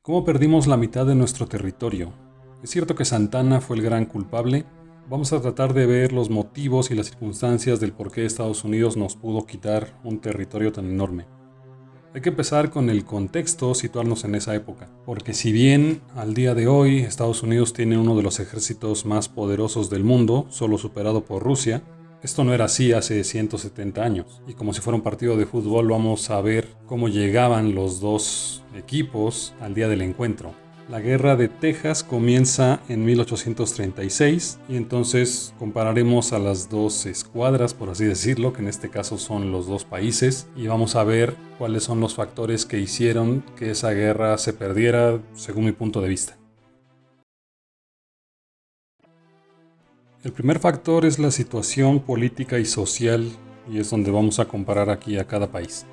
¿Cómo perdimos la mitad de nuestro territorio? Es cierto que Santana fue el gran culpable. Vamos a tratar de ver los motivos y las circunstancias del por qué Estados Unidos nos pudo quitar un territorio tan enorme. Hay que empezar con el contexto, situarnos en esa época, porque si bien al día de hoy Estados Unidos tiene uno de los ejércitos más poderosos del mundo, solo superado por Rusia, esto no era así hace 170 años. Y como si fuera un partido de fútbol, vamos a ver cómo llegaban los dos equipos al día del encuentro. La guerra de Texas comienza en 1836 y entonces compararemos a las dos escuadras, por así decirlo, que en este caso son los dos países, y vamos a ver cuáles son los factores que hicieron que esa guerra se perdiera, según mi punto de vista. El primer factor es la situación política y social, y es donde vamos a comparar aquí a cada país.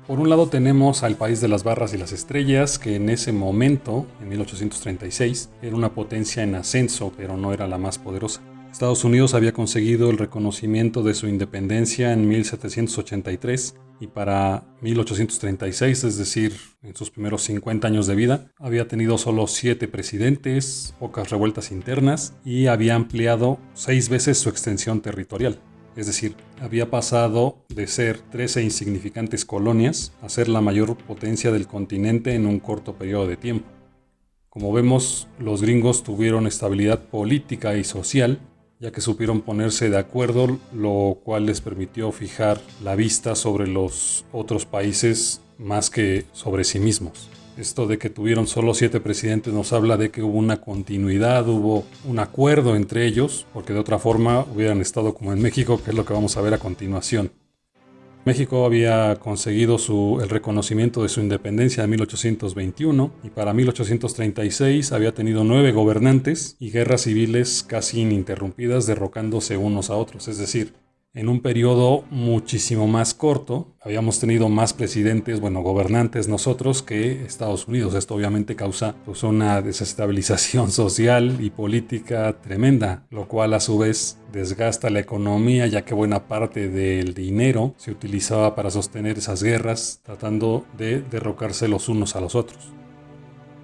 Por un lado tenemos al país de las barras y las estrellas, que en ese momento, en 1836, era una potencia en ascenso, pero no era la más poderosa. Estados Unidos había conseguido el reconocimiento de su independencia en 1783 y para 1836, es decir, en sus primeros 50 años de vida, había tenido solo 7 presidentes, pocas revueltas internas y había ampliado 6 veces su extensión territorial. Es decir, había pasado de ser 13 insignificantes colonias a ser la mayor potencia del continente en un corto periodo de tiempo. Como vemos, los gringos tuvieron estabilidad política y social, ya que supieron ponerse de acuerdo, lo cual les permitió fijar la vista sobre los otros países más que sobre sí mismos. Esto de que tuvieron solo 7 presidentes nos habla de que hubo una continuidad, hubo un acuerdo entre ellos, porque de otra forma hubieran estado como en México, que es lo que vamos a ver a continuación. México había conseguido el reconocimiento de su independencia en 1821 y para 1836 había tenido 9 gobernantes y guerras civiles casi ininterrumpidas derrocándose unos a otros, es decir, en un periodo muchísimo más corto, habíamos tenido más presidentes, gobernantes nosotros que Estados Unidos. Esto obviamente causa una desestabilización social y política tremenda, lo cual a su vez desgasta la economía, ya que buena parte del dinero se utilizaba para sostener esas guerras, tratando de derrocarse los unos a los otros.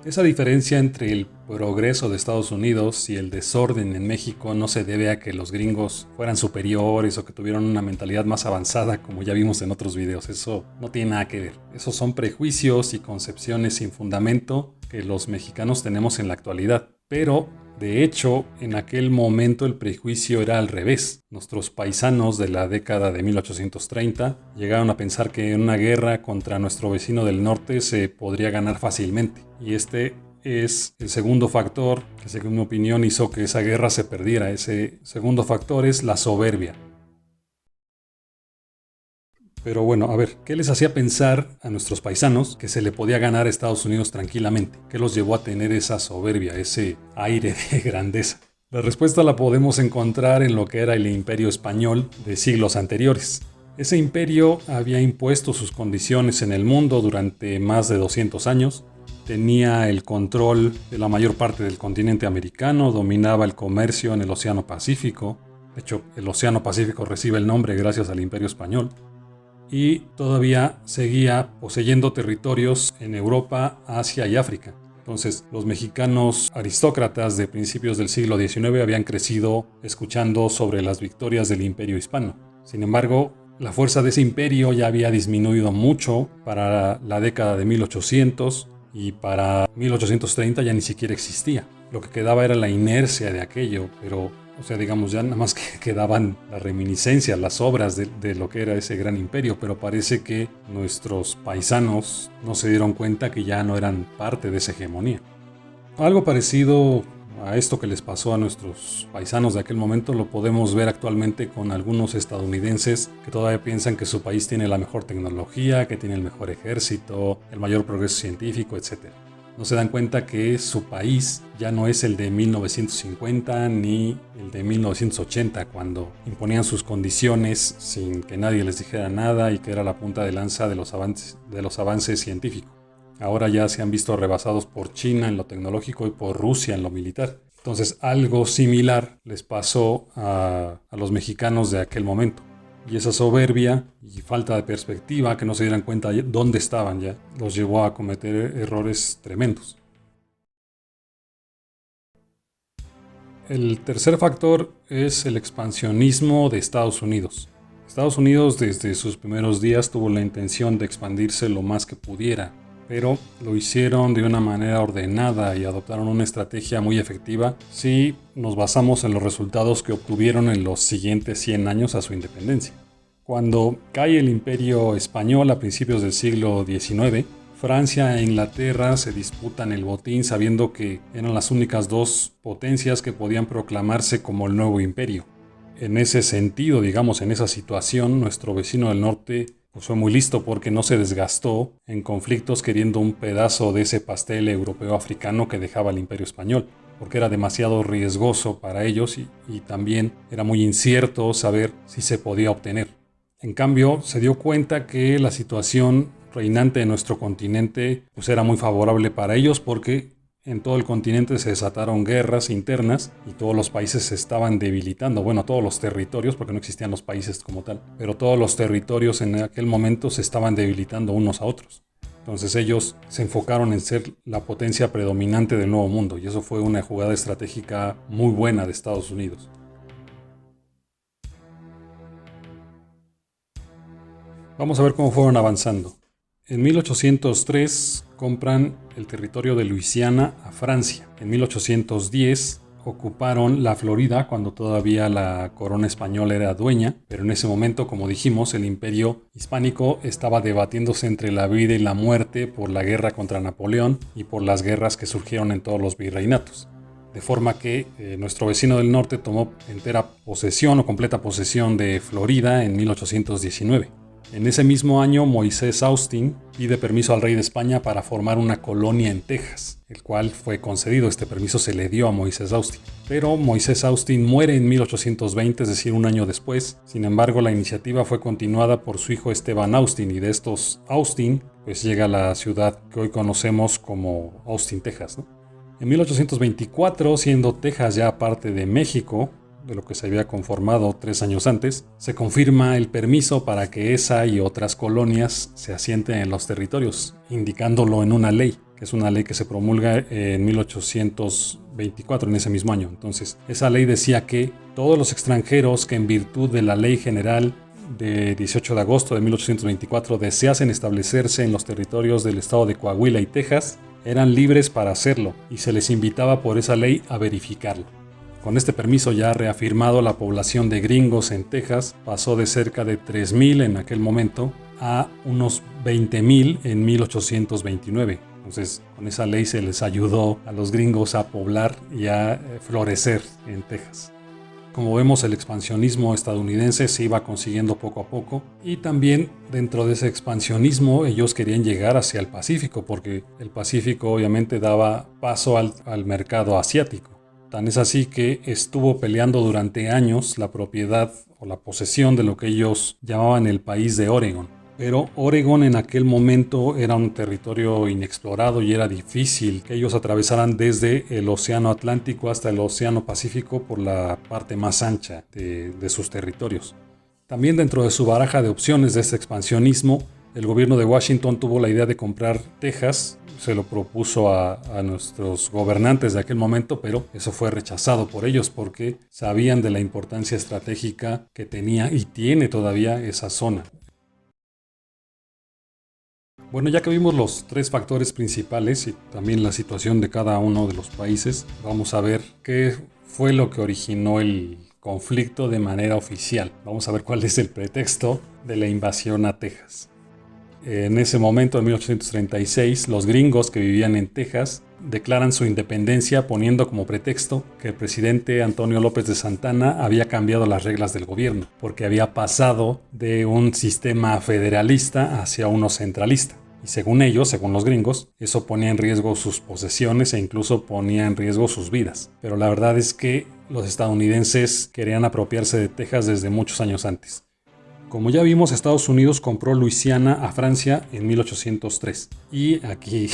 Esa diferencia entre el progreso de Estados Unidos y el desorden en México no se debe a que los gringos fueran superiores o que tuvieran una mentalidad más avanzada, como ya vimos en otros videos. Eso no tiene nada que ver. Esos son prejuicios y concepciones sin fundamento que los mexicanos tenemos en la actualidad. Pero, de hecho, en aquel momento el prejuicio era al revés. Nuestros paisanos de la década de 1830 llegaron a pensar que en una guerra contra nuestro vecino del norte se podría ganar fácilmente. Y este es el segundo factor que, según mi opinión, hizo que esa guerra se perdiera. Ese segundo factor es la soberbia. Pero bueno, a ver, ¿qué les hacía pensar a nuestros paisanos que se le podía ganar a Estados Unidos tranquilamente? ¿Qué los llevó a tener esa soberbia, ese aire de grandeza? La respuesta la podemos encontrar en lo que era el Imperio Español de siglos anteriores. Ese imperio había impuesto sus condiciones en el mundo durante más de 200 años, tenía el control de la mayor parte del continente americano, dominaba el comercio en el Océano Pacífico. De hecho, el Océano Pacífico recibe el nombre gracias al Imperio Español. Y todavía seguía poseyendo territorios en Europa, Asia y África. Entonces, los mexicanos aristócratas de principios del siglo XIX habían crecido escuchando sobre las victorias del Imperio Hispano. Sin embargo, la fuerza de ese imperio ya había disminuido mucho para la década de 1800 y para 1830 ya ni siquiera existía. Lo que quedaba era la inercia de aquello, pero ya nada más que quedaban las reminiscencias, las obras de lo que era ese gran imperio, pero parece que nuestros paisanos no se dieron cuenta que ya no eran parte de esa hegemonía. Algo parecido a esto que les pasó a nuestros paisanos de aquel momento lo podemos ver actualmente con algunos estadounidenses que todavía piensan que su país tiene la mejor tecnología, que tiene el mejor ejército, el mayor progreso científico, etc. No se dan cuenta que su país ya no es el de 1950 ni el de 1980, cuando imponían sus condiciones sin que nadie les dijera nada y que era la punta de lanza de los avances científicos. Ahora ya se han visto rebasados por China en lo tecnológico y por Rusia en lo militar. Entonces algo similar les pasó a los mexicanos de aquel momento. y esa soberbia y falta de perspectiva, que no se dieran cuenta dónde estaban ya, los llevó a cometer errores tremendos. El tercer factor es el expansionismo de Estados Unidos. Estados Unidos desde sus primeros días tuvo la intención de expandirse lo más que pudiera, pero lo hicieron de una manera ordenada y adoptaron una estrategia muy efectiva si nos basamos en los resultados que obtuvieron en los siguientes 100 años a su independencia. Cuando cae el Imperio Español a principios del siglo XIX, Francia e Inglaterra se disputan el botín sabiendo que eran las únicas dos potencias que podían proclamarse como el nuevo imperio. En ese sentido, digamos, en esa situación, nuestro vecino del norte fue muy listo porque no se desgastó en conflictos queriendo un pedazo de ese pastel europeo-africano que dejaba el Imperio Español, porque era demasiado riesgoso para ellos y también era muy incierto saber si se podía obtener. En cambio, se dio cuenta que la situación reinante en nuestro continente era muy favorable para ellos porque en todo el continente se desataron guerras internas y todos los países se estaban debilitando. Bueno, todos los territorios, porque no existían los países como tal, pero todos los territorios en aquel momento se estaban debilitando unos a otros. Entonces ellos se enfocaron en ser la potencia predominante del Nuevo Mundo y eso fue una jugada estratégica muy buena de Estados Unidos. Vamos a ver cómo fueron avanzando. En 1803 compran el territorio de Luisiana a Francia. En 1810 ocuparon la Florida cuando todavía la corona española era dueña, pero en ese momento, como dijimos, el imperio hispánico estaba debatiéndose entre la vida y la muerte por la guerra contra Napoleón y por las guerras que surgieron en todos los virreinatos. De forma que nuestro vecino del norte tomó entera posesión o completa posesión de Florida en 1819. En ese mismo año, Moisés Austin pide permiso al rey de España para formar una colonia en Texas, el cual fue concedido. Este permiso se le dio a Moisés Austin. Pero Moisés Austin muere en 1820, es decir, un año después. Sin embargo, la iniciativa fue continuada por su hijo Esteban Austin, y de estos Austin, llega a la ciudad que hoy conocemos como Austin, Texas, ¿no? En 1824, siendo Texas ya parte de México, de lo que se había conformado 3 años antes, se confirma el permiso para que esa y otras colonias se asienten en los territorios, indicándolo en una ley, que es una ley que se promulga en 1824, en ese mismo año. Entonces, esa ley decía que todos los extranjeros que en virtud de la Ley General de 18 de agosto de 1824 deseasen establecerse en los territorios del estado de Coahuila y Texas, eran libres para hacerlo, y se les invitaba por esa ley a verificarlo. Con este permiso ya reafirmado, la población de gringos en Texas pasó de cerca de 3,000 en aquel momento a unos 20,000 en 1829. Entonces, con esa ley se les ayudó a los gringos a poblar y a florecer en Texas. Como vemos, el expansionismo estadounidense se iba consiguiendo poco a poco, y también dentro de ese expansionismo ellos querían llegar hacia el Pacífico, porque el Pacífico obviamente daba paso al mercado asiático. Tan es así que estuvo peleando durante años la propiedad o la posesión de lo que ellos llamaban el país de Oregón. Pero Oregón en aquel momento era un territorio inexplorado y era difícil que ellos atravesaran desde el Océano Atlántico hasta el Océano Pacífico por la parte más ancha de sus territorios. También dentro de su baraja de opciones de este expansionismo, el gobierno de Washington tuvo la idea de comprar Texas. Se lo propuso a nuestros gobernantes de aquel momento, pero eso fue rechazado por ellos porque sabían de la importancia estratégica que tenía y tiene todavía esa zona. Bueno, ya que vimos los 3 factores principales y también la situación de cada uno de los países, vamos a ver qué fue lo que originó el conflicto de manera oficial. Vamos a ver cuál es el pretexto de la invasión a Texas. En ese momento, en 1836, los gringos que vivían en Texas declaran su independencia poniendo como pretexto que el presidente Antonio López de Santana había cambiado las reglas del gobierno, porque había pasado de un sistema federalista hacia uno centralista. Y según ellos, según los gringos, eso ponía en riesgo sus posesiones e incluso ponía en riesgo sus vidas. Pero la verdad es que los estadounidenses querían apropiarse de Texas desde muchos años antes. Como ya vimos, Estados Unidos compró Luisiana a Francia en 1803. Y aquí,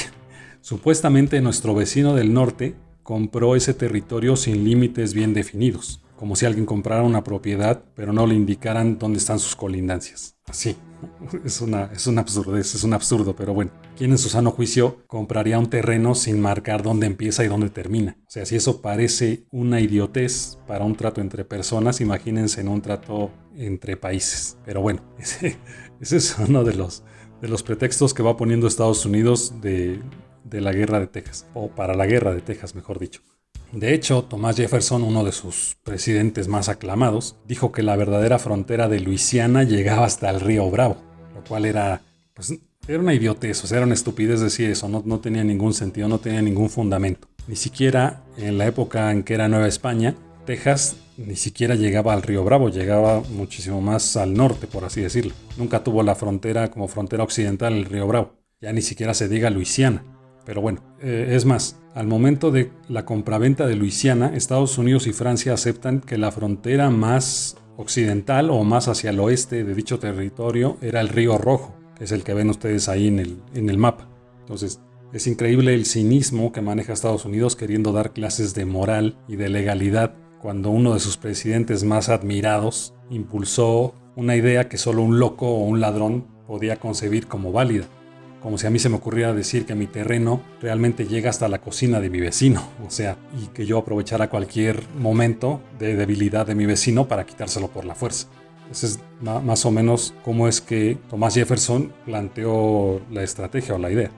supuestamente nuestro vecino del norte compró ese territorio sin límites bien definidos. como si alguien comprara una propiedad, pero no le indicaran dónde están sus colindancias. Así. Es un absurdo, pero bueno. ¿Quién en su sano juicio compraría un terreno sin marcar dónde empieza y dónde termina? O sea, si eso parece una idiotez para un trato entre personas, imagínense en un trato entre países. Pero bueno, ese es uno de los pretextos que va poniendo Estados Unidos de la guerra de Texas, o para la guerra de Texas, mejor dicho. De hecho, Thomas Jefferson, uno de sus presidentes más aclamados, dijo que la verdadera frontera de Luisiana llegaba hasta el río Bravo, lo cual era una idiotez, o sea, era una estupidez decir eso, no tenía ningún sentido, no tenía ningún fundamento. Ni siquiera en la época en que era Nueva España, Texas ni siquiera llegaba al río Bravo, llegaba muchísimo más al norte, por así decirlo. Nunca tuvo la frontera como frontera occidental el río Bravo, ya ni siquiera se diga Luisiana. Pero bueno, es más, al momento de la compraventa de Luisiana, Estados Unidos y Francia aceptan que la frontera más occidental o más hacia el oeste de dicho territorio era el Río Rojo, que es el que ven ustedes ahí en el mapa. Entonces, es increíble el cinismo que maneja Estados Unidos queriendo dar clases de moral y de legalidad cuando uno de sus presidentes más admirados impulsó una idea que solo un loco o un ladrón podía concebir como válida. Como si a mí se me ocurriera decir que mi terreno realmente llega hasta la cocina de mi vecino, o sea, y que yo aprovechara cualquier momento de debilidad de mi vecino para quitárselo por la fuerza. Ese es más o menos cómo es que Thomas Jefferson planteó la estrategia o la idea.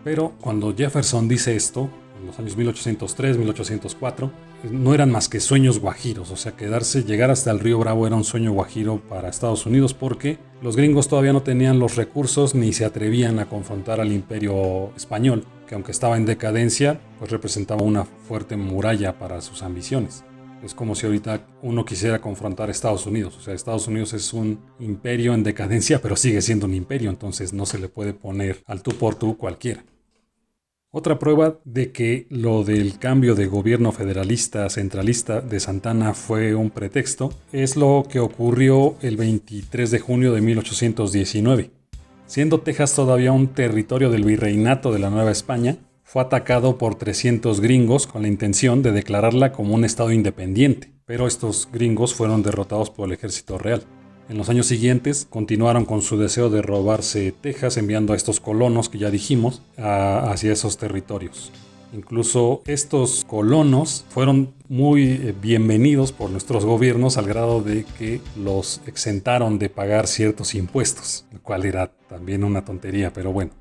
Pero cuando Jefferson dice esto, en los años 1803, 1804, no eran más que sueños guajiros, o sea, llegar hasta el río Bravo era un sueño guajiro para Estados Unidos porque los gringos todavía no tenían los recursos ni se atrevían a confrontar al imperio español, que aunque estaba en decadencia, pues representaba una fuerte muralla para sus ambiciones. Es como si ahorita uno quisiera confrontar a Estados Unidos, o sea, Estados Unidos es un imperio en decadencia, pero sigue siendo un imperio, entonces no se le puede poner al tú por tú cualquiera. Otra prueba de que lo del cambio de gobierno federalista centralista de Santana fue un pretexto es lo que ocurrió el 23 de junio de 1819. Siendo Texas todavía un territorio del virreinato de la Nueva España, fue atacado por 300 gringos con la intención de declararla como un estado independiente, pero estos gringos fueron derrotados por el ejército real. En los años siguientes continuaron con su deseo de robarse Texas, enviando a estos colonos que ya dijimos hacia esos territorios. Incluso estos colonos fueron muy bienvenidos por nuestros gobiernos al grado de que los exentaron de pagar ciertos impuestos, lo cual era también una tontería, pero bueno.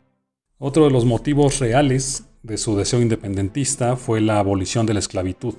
Otro de los motivos reales de su deseo independentista fue la abolición de la esclavitud.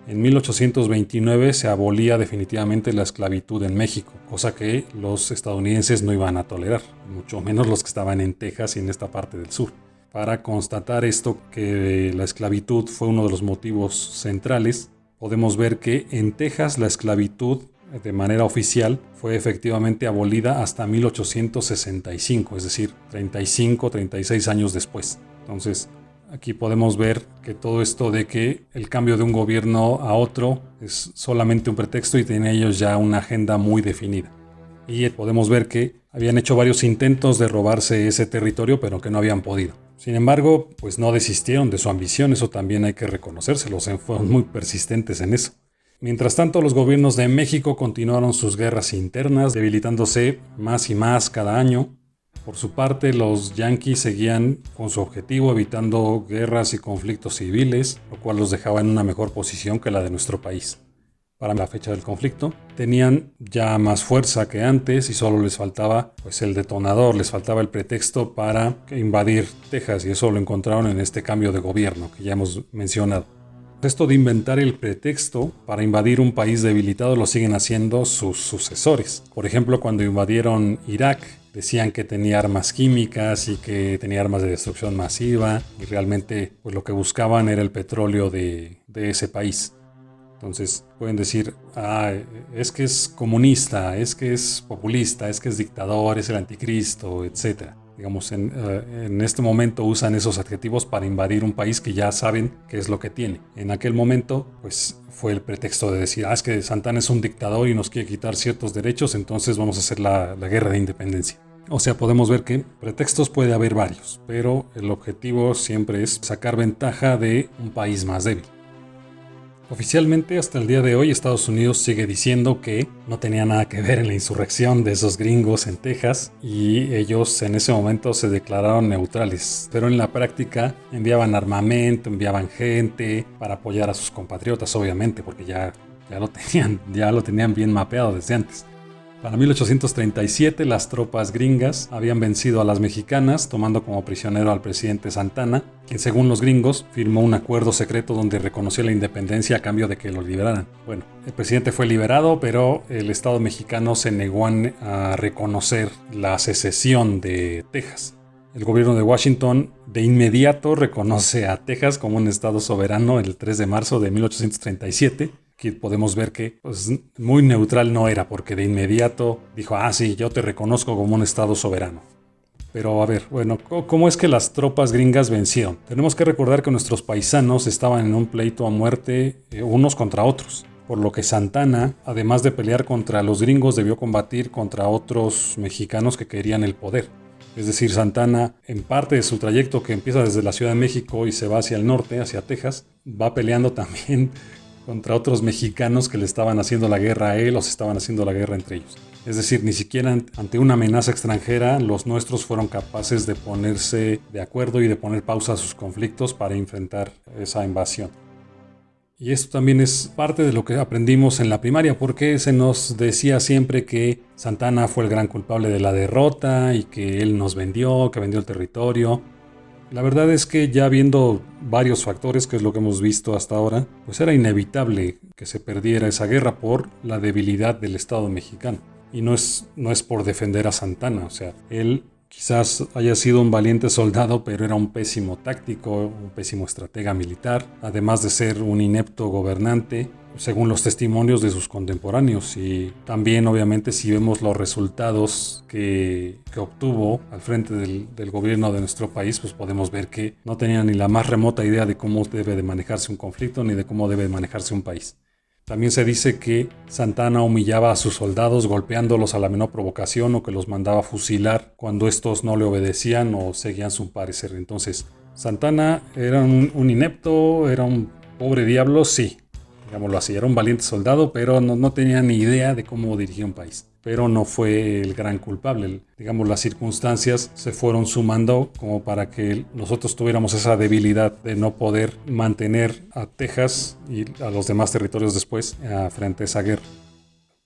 En 1829 se abolía definitivamente la esclavitud en México, cosa que los estadounidenses no iban a tolerar, mucho menos los que estaban en Texas y en esta parte del sur. Para constatar esto, que la esclavitud fue uno de los motivos centrales, podemos ver que en Texas la esclavitud de manera oficial fue efectivamente abolida hasta 1865, es decir, 36 años después. Entonces, aquí podemos ver que todo esto de que el cambio de un gobierno a otro es solamente un pretexto y tienen ellos ya una agenda muy definida. Y podemos ver que habían hecho varios intentos de robarse ese territorio, pero que no habían podido. Sin embargo, pues no desistieron de su ambición, eso también hay que reconocérselo, fueron muy persistentes en eso. Mientras tanto, los gobiernos de México continuaron sus guerras internas, debilitándose más y más cada año. Por su parte, los yanquis seguían con su objetivo, evitando guerras y conflictos civiles, lo cual los dejaba en una mejor posición que la de nuestro país. Para la fecha del conflicto, tenían ya más fuerza que antes y solo les faltaba el detonador, les faltaba el pretexto para invadir Texas, y eso lo encontraron en este cambio de gobierno que ya hemos mencionado. Esto de inventar el pretexto para invadir un país debilitado lo siguen haciendo sus sucesores. Por ejemplo, cuando invadieron Irak, decían que tenía armas químicas y que tenía armas de destrucción masiva, y realmente pues lo que buscaban era el petróleo de ese país. Entonces pueden decir, es que es comunista, es que es populista, es que es dictador, es el anticristo, etc. Digamos, en este momento usan esos adjetivos para invadir un país que ya saben qué es lo que tiene. En aquel momento, pues fue el pretexto de decir, es que Santana es un dictador y nos quiere quitar ciertos derechos, entonces vamos a hacer la guerra de independencia. O sea, podemos ver que pretextos puede haber varios, pero el objetivo siempre es sacar ventaja de un país más débil. Oficialmente, hasta el día de hoy, Estados Unidos sigue diciendo que no tenía nada que ver en la insurrección de esos gringos en Texas y ellos en ese momento se declararon neutrales, pero en la práctica enviaban armamento, enviaban gente para apoyar a sus compatriotas, obviamente, porque ya lo tenían bien mapeado desde antes. Para 1837 las tropas gringas habían vencido a las mexicanas, tomando como prisionero al presidente Santana, quien según los gringos firmó un acuerdo secreto donde reconoció la independencia a cambio de que lo liberaran. Bueno, el presidente fue liberado, pero el Estado mexicano se negó a reconocer la secesión de Texas. El gobierno de Washington de inmediato reconoce a Texas como un estado soberano el 3 de marzo de 1837. Aquí podemos ver que pues, muy neutral no era, porque de inmediato dijo, sí, yo te reconozco como un estado soberano. Pero a ver, bueno, ¿cómo es que las tropas gringas vencieron? Tenemos que recordar que nuestros paisanos estaban en un pleito a muerte unos contra otros, por lo que Santana, además de pelear contra los gringos, debió combatir contra otros mexicanos que querían el poder. Es decir, Santana, en parte de su trayecto que empieza desde la Ciudad de México y se va hacia el norte, hacia Texas, va peleando también contra otros mexicanos que le estaban haciendo la guerra a él o se estaban haciendo la guerra entre ellos. Es decir, ni siquiera ante una amenaza extranjera los nuestros fueron capaces de ponerse de acuerdo y de poner pausa a sus conflictos para enfrentar esa invasión. Y esto también es parte de lo que aprendimos en la primaria, porque se nos decía siempre que Santana fue el gran culpable de la derrota y que él nos vendió, que vendió el territorio. La verdad es que ya viendo varios factores, que es lo que hemos visto hasta ahora, pues era inevitable que se perdiera esa guerra por la debilidad del Estado mexicano. Y no es por defender a Santana, o sea, él quizás haya sido un valiente soldado, pero era un pésimo táctico, un pésimo estratega militar, además de ser un inepto gobernante, según los testimonios de sus contemporáneos. Y también, obviamente, si vemos los resultados que obtuvo al frente del gobierno de nuestro país, pues podemos ver que no tenía ni la más remota idea de cómo debe de manejarse un conflicto ni de cómo debe manejarse un país. También se dice que Santana humillaba a sus soldados golpeándolos a la menor provocación o que los mandaba fusilar cuando estos no le obedecían o seguían su parecer. Entonces, Santana era un inepto, era un pobre diablo, sí, digámoslo así, era un valiente soldado, pero no tenía ni idea de cómo dirigir un país. Pero no fue el gran culpable. Digamos, las circunstancias se fueron sumando como para que nosotros tuviéramos esa debilidad de no poder mantener a Texas y a los demás territorios después frente a esa guerra.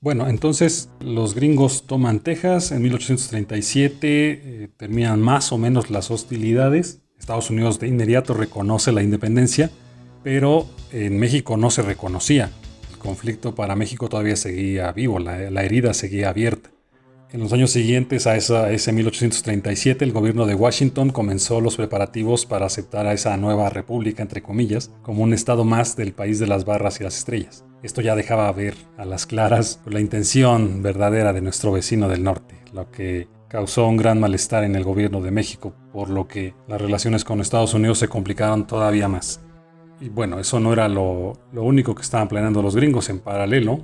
Bueno, entonces los gringos toman Texas en 1837, terminan más o menos las hostilidades. Estados Unidos de inmediato reconoce la independencia, pero en México no se reconocía. El conflicto para México todavía seguía vivo, la herida seguía abierta. En los años siguientes a ese 1837, el gobierno de Washington comenzó los preparativos para aceptar a esa nueva república, entre comillas, como un estado más del país de las barras y las estrellas. Esto ya dejaba ver a las claras la intención verdadera de nuestro vecino del norte, lo que causó un gran malestar en el gobierno de México, por lo que las relaciones con Estados Unidos se complicaron todavía más. Y bueno, eso no era lo único que estaban planeando los gringos. En paralelo,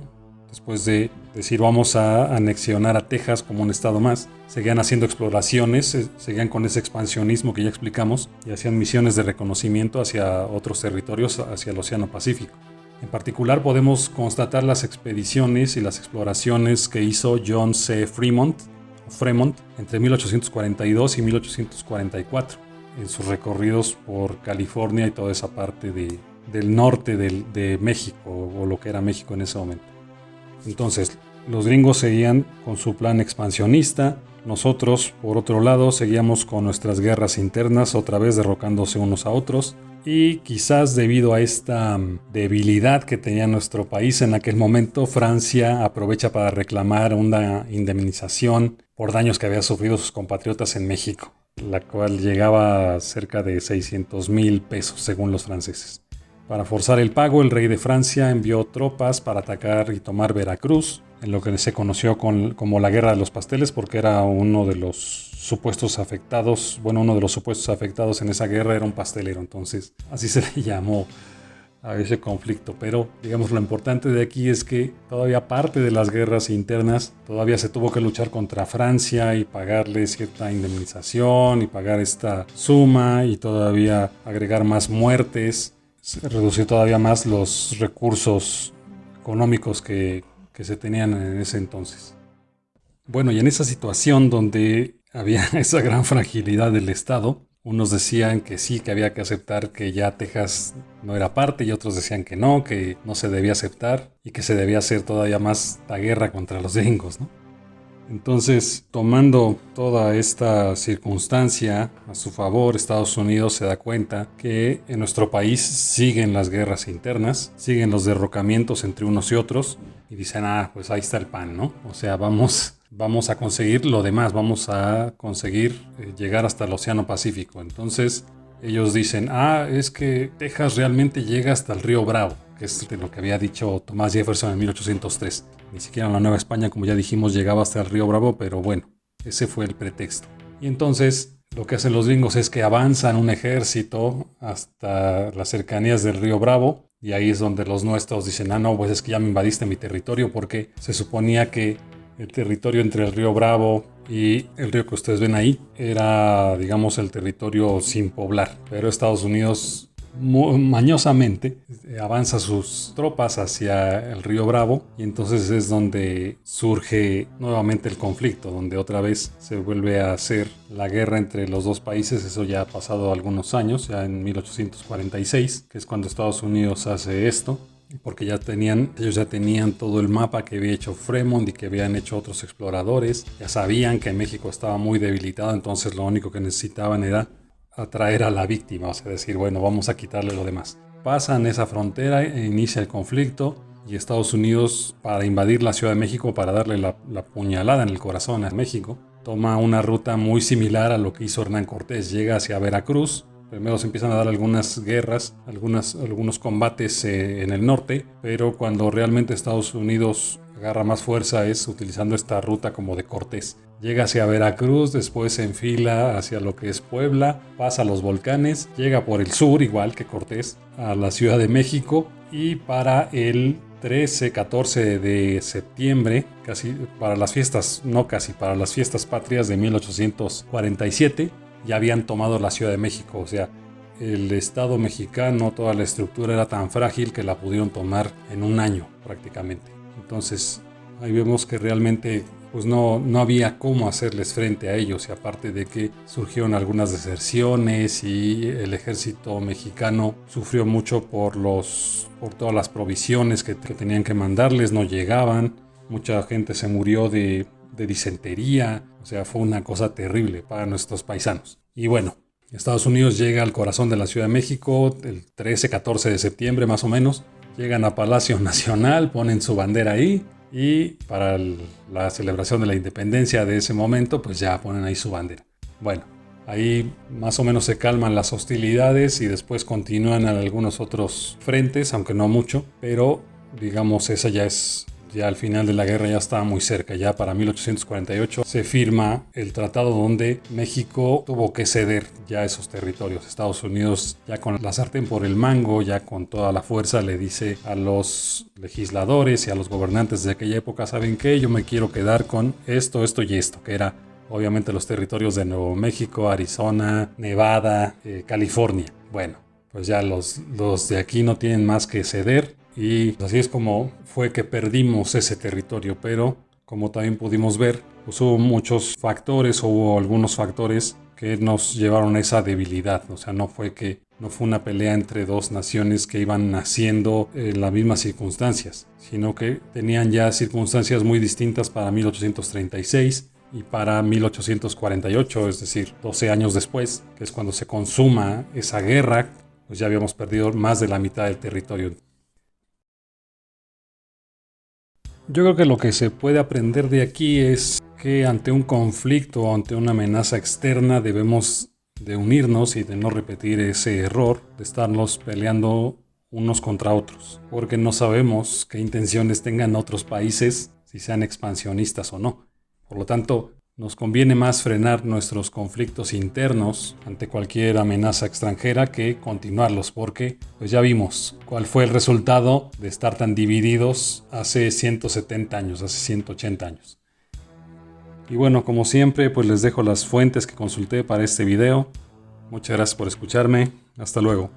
después de decir vamos a anexionar a Texas como un estado más, seguían haciendo exploraciones, seguían con ese expansionismo que ya explicamos y hacían misiones de reconocimiento hacia otros territorios, hacia el Océano Pacífico. En particular podemos constatar las expediciones y las exploraciones que hizo John C. Fremont entre 1842 y 1844. En sus recorridos por California y toda esa parte del norte de México, o lo que era México en ese momento. Entonces, los gringos seguían con su plan expansionista. Nosotros, por otro lado, seguíamos con nuestras guerras internas, otra vez derrocándose unos a otros. Y quizás debido a esta debilidad que tenía nuestro país en aquel momento, Francia aprovecha para reclamar una indemnización por daños que habían sufrido sus compatriotas en México, la cual llegaba a cerca de 600,000 pesos según los franceses. Para forzar el pago, el rey de Francia envió tropas para atacar y tomar Veracruz, en lo que se conoció como la Guerra de los Pasteles, porque era uno de los supuestos afectados en esa guerra era un pastelero, entonces así se le llamó a ese conflicto. Pero digamos, lo importante de aquí es que todavía parte de las guerras internas todavía se tuvo que luchar contra Francia y pagarle cierta indemnización y pagar esta suma y todavía agregar más muertes se redució todavía más los recursos económicos que se tenían en ese entonces. Bueno, y en esa situación donde había esa gran fragilidad del Estado, unos decían que sí, que había que aceptar que ya Texas no era parte, y otros decían que no se debía aceptar y que se debía hacer todavía más la guerra contra los gringos, ¿no? Entonces, tomando toda esta circunstancia a su favor, Estados Unidos se da cuenta que en nuestro país siguen las guerras internas, siguen los derrocamientos entre unos y otros, y dicen, pues ahí está el pan, ¿no? O sea, vamos a conseguir lo demás, vamos a conseguir llegar hasta el Océano Pacífico. Entonces, ellos dicen, es que Texas realmente llega hasta el río Bravo, que es de lo que había dicho Thomas Jefferson en 1803. Ni siquiera en la Nueva España, como ya dijimos, llegaba hasta el río Bravo, pero bueno, ese fue el pretexto. Y entonces lo que hacen los gringos es que avanzan un ejército hasta las cercanías del río Bravo, y ahí es donde los nuestros dicen, no, pues es que ya me invadiste mi territorio, porque se suponía que el territorio entre el río Bravo y el río que ustedes ven ahí era, digamos, el territorio sin poblar. Pero Estados Unidos mañosamente avanza sus tropas hacia el río Bravo, y entonces es donde surge nuevamente el conflicto, donde otra vez se vuelve a hacer la guerra entre los dos países. Eso ya ha pasado algunos años, ya en 1846, que es cuando Estados Unidos hace esto, porque ellos ya tenían todo el mapa que había hecho Fremont y que habían hecho otros exploradores. Ya sabían que México estaba muy debilitado, entonces lo único que necesitaban era atraer a la víctima, o sea, decir, bueno, vamos a quitarle lo demás. Pasan esa frontera e inicia el conflicto, y Estados Unidos, para invadir la Ciudad de México, para darle la puñalada en el corazón a México, toma una ruta muy similar a lo que hizo Hernán Cortés. Llega hacia Veracruz. Primero se empiezan a dar algunas guerras, algunos combates en el norte, pero cuando realmente Estados Unidos agarra más fuerza es utilizando esta ruta como de Cortés. Llega hacia Veracruz, después se enfila hacia lo que es Puebla, pasa a los volcanes, llega por el sur, igual que Cortés, a la Ciudad de México, y para el 14 de septiembre, para las fiestas patrias de 1847, ya habían tomado la Ciudad de México. O sea, el Estado mexicano, toda la estructura era tan frágil que la pudieron tomar en un año prácticamente. Entonces, ahí vemos que realmente pues no había cómo hacerles frente a ellos, y aparte de que surgieron algunas deserciones y el ejército mexicano sufrió mucho por todas las provisiones que tenían que mandarles, no llegaban, mucha gente se murió de disentería, o sea, fue una cosa terrible para nuestros paisanos. Y bueno, Estados Unidos llega al corazón de la Ciudad de México el 13-14 de septiembre más o menos, llegan a Palacio Nacional, ponen su bandera ahí, y para la celebración de la independencia de ese momento, pues ya ponen ahí su bandera. Bueno, ahí más o menos se calman las hostilidades y después continúan en algunos otros frentes, aunque no mucho, pero digamos esa ya al final de la guerra ya estaba muy cerca. Ya para 1848 se firma el tratado donde México tuvo que ceder ya esos territorios. Estados Unidos, ya con la sartén por el mango, ya con toda la fuerza, le dice a los legisladores y a los gobernantes de aquella época, ¿saben qué? Yo me quiero quedar con esto y esto, que era obviamente los territorios de Nuevo México, Arizona, Nevada, California. Bueno, pues ya los de aquí no tienen más que ceder. Y así es como fue que perdimos ese territorio, pero como también pudimos ver, pues hubo algunos factores que nos llevaron a esa debilidad. O sea, no fue una pelea entre dos naciones que iban naciendo en las mismas circunstancias, sino que tenían ya circunstancias muy distintas para 1836 y para 1848, es decir, 12 años después, que es cuando se consuma esa guerra, pues ya habíamos perdido más de la mitad del territorio. Yo creo que lo que se puede aprender de aquí es que ante un conflicto o ante una amenaza externa debemos de unirnos y de no repetir ese error de estarnos peleando unos contra otros, porque no sabemos qué intenciones tengan otros países, si sean expansionistas o no. Por lo tanto, nos conviene más frenar nuestros conflictos internos ante cualquier amenaza extranjera que continuarlos, porque pues ya vimos cuál fue el resultado de estar tan divididos hace 170 años, hace 180 años. Y bueno, como siempre, pues les dejo las fuentes que consulté para este video. Muchas gracias por escucharme. Hasta luego.